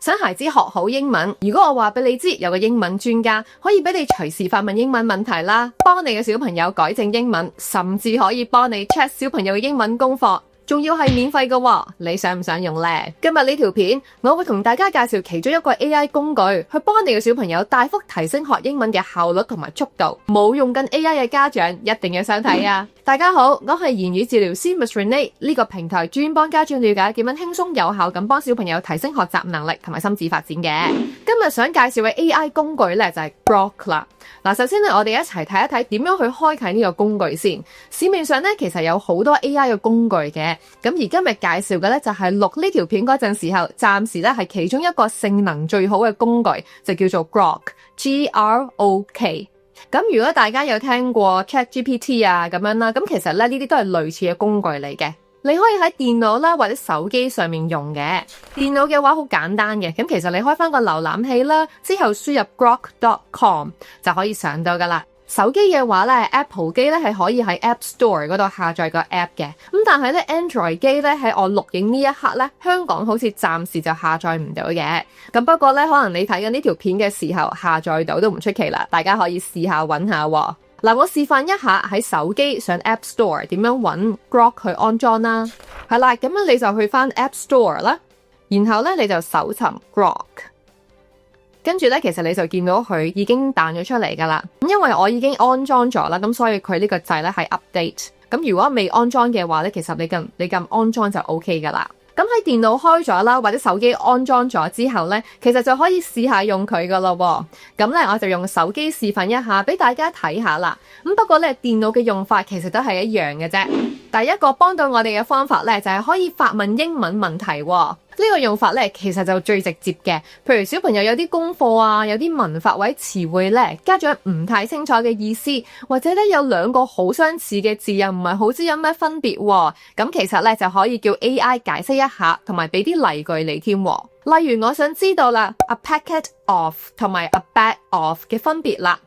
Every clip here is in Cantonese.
想孩子學好英文，如果我話俾你知有個英文專家可以俾你隨時發問英文問題啦，幫你嘅小朋友改正英文，甚至可以幫你 check 小朋友嘅英文功課，仲要係免費嘅喎，你想唔想用呢？今日呢條片我會同大家介紹其中一個 AI 工具，去幫你嘅小朋友大幅提升學英文嘅效率同埋速度。冇用緊 AI 嘅家長一定要想睇啊！大家好，我係言語治療師 Miss Renee， 呢個平台專幫家長了解點樣輕鬆有效咁幫小朋友提升學習能力同埋心智發展嘅。今日想介紹嘅 AI 工具咧就係 Grok 啦。嗱，首先咧我哋一齊睇一睇點樣去開啟呢個工具先。市面上咧其實有好多 AI 嘅工具嘅，咁而今日介紹嘅咧就係錄呢條片嗰陣時候，暫時咧係其中一個性能最好嘅工具，就叫做 Grok。Grok。咁如果大家有聽過 ChatGPT 啊咁樣啦，咁其實咧呢啲都係類似嘅工具嚟嘅。你可以喺電腦啦或者手機上面用嘅。電腦嘅話好簡單嘅，咁其實你開翻個瀏覽器啦，之後輸入 grok.com 就可以上到噶啦。手機嘅話咧 ，Apple 機咧係可以喺 App Store 嗰度下載個 App 嘅。咁但係咧 Android 機咧喺我錄影呢一刻咧，香港好似暫時就下載唔到嘅。咁不過咧，可能你睇緊呢條片嘅時候下載到都唔出奇啦，大家可以試下揾下喎。嗱，我示範一下喺手機上 App Store 點樣揾 Grok 去安裝啦。係啦，咁樣你就去翻 App Store 啦，然後咧你就搜尋 Grok。跟住咧，其實你就見到佢已經彈咗出嚟噶啦。因為我已經安裝咗啦，咁所以佢呢個掣咧係 update。咁如果未安裝嘅話咧，其實你撳安裝就 OK 噶啦。咁喺電腦開咗啦，或者手機安裝咗之後咧，其實就可以試下用佢噶咯喎。咁咧，我就用手機示範一下俾大家睇下啦。咁不過咧，電腦嘅用法其實都係一樣嘅啫。第一個幫到我哋嘅方法咧，就係可以發問英文問題喎。呢個用法咧，其實就最直接嘅。譬如小朋友有啲功課啊，有啲文法或者詞彙咧，家長唔太清楚嘅意思，或者咧有兩個好相似嘅字又唔係好知有咩分別喎，咁其實咧就可以叫 AI 解釋一下，同埋俾啲例句你添。例如我想知道啦 ，a packet of 同埋 a bag of 嘅分別啦。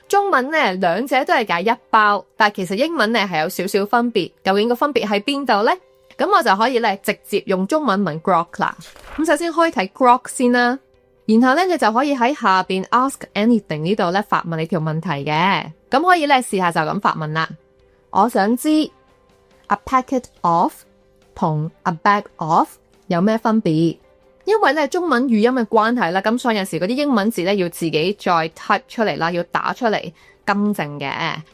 中文咧兩者都係解一包，但係其實英文咧係有少少分別，究竟個分別喺邊度呢？咁我就可以咧直接用中文問 Grok 啦。咁首先開啟 Grok 先啦，然後咧你就可以喺下邊 Ask Anything 呢度咧發問你條問題嘅。咁可以咧試下就咁發問啦。我想知 a packet of 同 a bag of 有咩分別？因為咧中文語音嘅關係啦，咁所以有時嗰啲英文字咧要自己再 type 出嚟啦，要打出嚟更正嘅。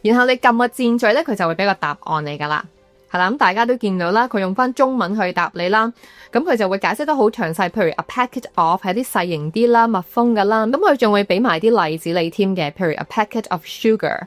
然後你撳個箭嘴咧，佢就會俾個答案你噶啦。係啦，咁大家都見到啦，佢用翻中文去答你啦，咁佢就會解釋得好詳細。譬如 a packet of 係啲細型啲啦、密封噶啦，咁佢仲會俾埋啲例子你添嘅。譬如 a packet of sugar，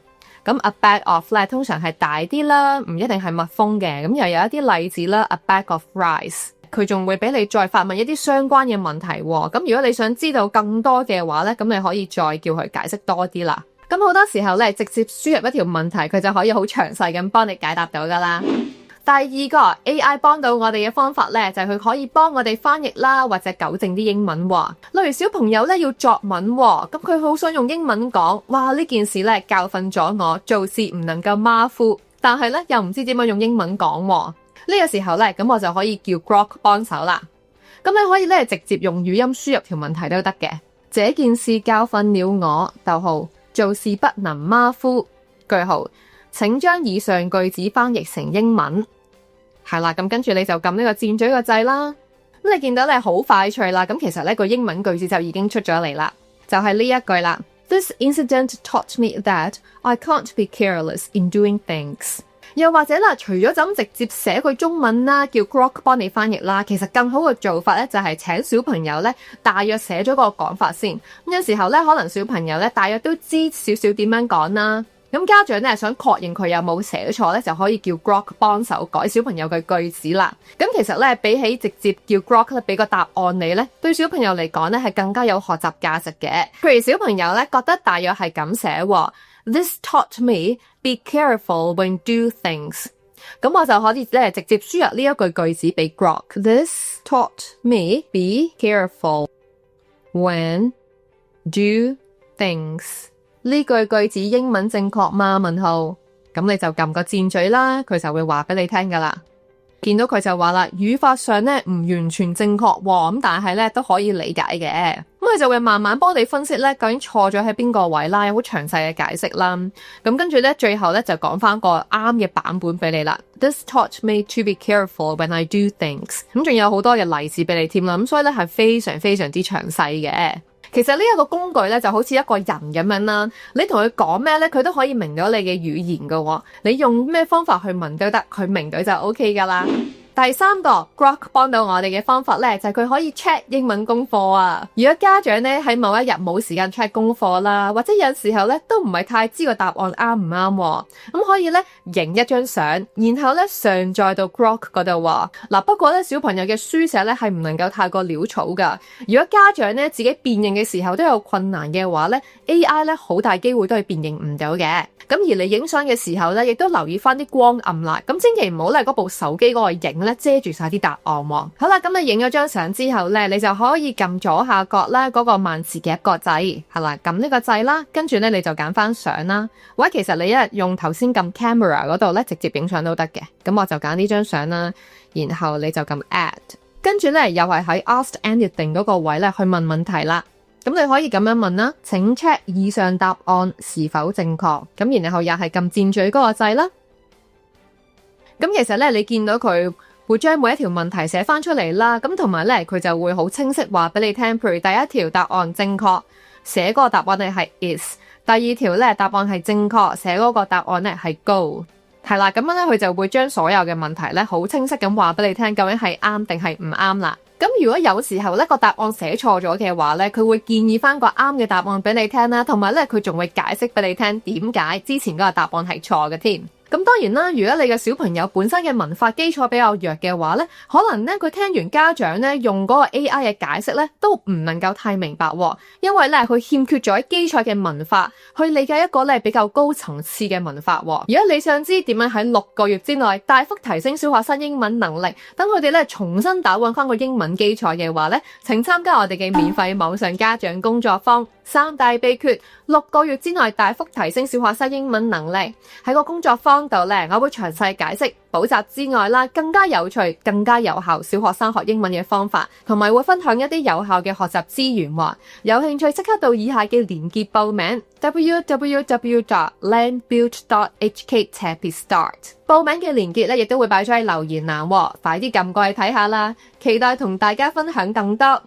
咁 a bag of 咧通常係大啲啦，唔一定係密封嘅。咁又有一啲例子啦 ，a bag of rice， 佢仲會俾你再發問一啲相關嘅問題。咁如果你想知道更多嘅話咧，咁你可以再叫佢解釋多啲啦。咁好多時候咧，直接輸入一條問題，佢就可以好詳細咁幫你解答到噶啦。第二個 AI 幫到我哋嘅方法咧，就係佢可以幫我哋翻譯啦，或者糾正啲英文喎。例如小朋友咧要作文喎，咁佢好想用英文講，哇呢件事咧教訓咗我，做事唔能夠馬虎，但係咧又唔知點樣用英文講喎。呢個時候咧，咁我就可以叫 Grok 幫手啦。咁你可以咧直接用語音輸入條問題都得嘅。這件事教訓了我，逗號，做事不能馬虎，句號，請將以上句子翻譯成英文。係啦，咁跟住你就撳呢個箭嘴個掣啦。咁你見到你好快脆啦，咁其實呢個英文句子就已經出咗嚟啦，就係呢一句啦。This incident taught me that I can't be careless in doing things。又或者啦，除咗就咁直接寫句中文啦，叫 Grok 幫你翻譯啦，其實更好嘅做法咧就係請小朋友咧大約寫咗個講法先。咁有時候咧，可能小朋友咧大約都知少少點樣講啦。咁家長咧想確認佢有冇寫錯咧，就可以叫 Grok 幫手改小朋友嘅句子啦。咁其實咧，比起直接叫 Grok 咧俾個答案你咧，對小朋友嚟講咧係更加有學習價值嘅。譬如小朋友咧覺得大約係咁寫，This taught me be careful when do things。咁我就可以咧直接輸入呢一句子俾 Grok。This taught me be careful when do things。呢句句子英文正確嗎？問號，咁你就撳個箭嘴啦，佢就會話俾你聽噶啦。見到佢就話啦，語法上咧唔完全正確喎，咁但係咧都可以理解嘅。咁佢就會慢慢幫你分析咧，究竟錯咗喺邊個位啦，有好詳細嘅解釋啦。咁跟住咧，最後咧就講翻個啱嘅版本俾你啦。This taught me to be careful when I do things。咁仲有好多嘅例子俾你添啦。咁所以咧係非常非常之詳細嘅。其實呢一個工具咧就好似一個人咁樣啦，你同佢講咩咧，佢都可以明到你嘅語言噶喎。你用咩方法去問都得，佢明到就 OK 噶啦。第三個 Grok 幫到我哋嘅方法咧，就係佢可以 check 英文功課啊。如果家長咧喺某一日冇時間 check 功課啦，或者有時候咧都唔係太知個答案啱唔啱，咁可以咧影一張相，然後咧上載到 Grok 嗰度喎。嗱，不過咧小朋友嘅書寫咧係唔能夠太過潦草噶。如果家長咧自己辨認嘅時候都有困難嘅話咧，AI 咧好大機會都係辨認唔到嘅。咁而你影相嘅時候咧，亦都留意翻啲光暗啦。咁千祈唔好咧嗰部手機嗰個影咧遮住晒啲答案喎。好啦，咁你影咗張相之後咧，你就可以撳左下角咧嗰個萬字夾個掣，係啦，撳呢個掣啦，跟住咧你就揀翻相啦。或者其實你一用頭先撳 camera 嗰度咧，直接影相都得嘅。咁我就揀呢張相啦，然後你就撳 add， 跟住咧又係喺 ask anything 嗰個位咧去問問題啦。咁你可以咁樣問啦，請 check 以上答案是否正確，咁然後又係撳箭嘴嗰個掣啦。咁其實咧，你見到佢會將每一條問題寫翻出嚟啦，咁同埋咧佢就會好清晰話俾你聽，譬如第一條答案正確，寫嗰個答案咧係 is， 第二條咧答案係正確，寫嗰個答案咧係 go， 係啦，咁樣咧佢就會將所有嘅問題咧好清晰咁話俾你聽，究竟係啱定係唔啱啦。咁如果有時候咧個答案寫錯咗嘅話咧，佢會建議翻個啱嘅答案俾你聽啦，同埋咧佢仲會解釋俾你聽點解之前嗰個答案係錯嘅添。咁當然啦，如果你嘅小朋友本身嘅文法基礎比較弱嘅話咧，可能咧佢聽完家長咧用嗰個 AI 嘅解釋咧，都唔能夠太明白，因為咧佢欠缺咗基礎嘅文法去理解一個咧比較高層次嘅文法。如果你想知點樣喺6個月之內大幅提升小學生英文能力，等佢哋咧重新打穩翻個英文基礎嘅話咧，請參加我哋嘅免費網上家長工作坊3大秘訣，6個月之內大幅提升小學生英文能力。喺個工作坊度咧，我會詳細解釋補習之外啦，更加有趣、更加有效小學生學英文嘅方法，同埋會分享一啲有效嘅學習資源。有興趣即刻到以下嘅連結報名 www.landbuild.hk/start。報名嘅連結咧，亦都會擺咗喺留言欄，快啲撳過去睇下啦！期待同大家分享更多。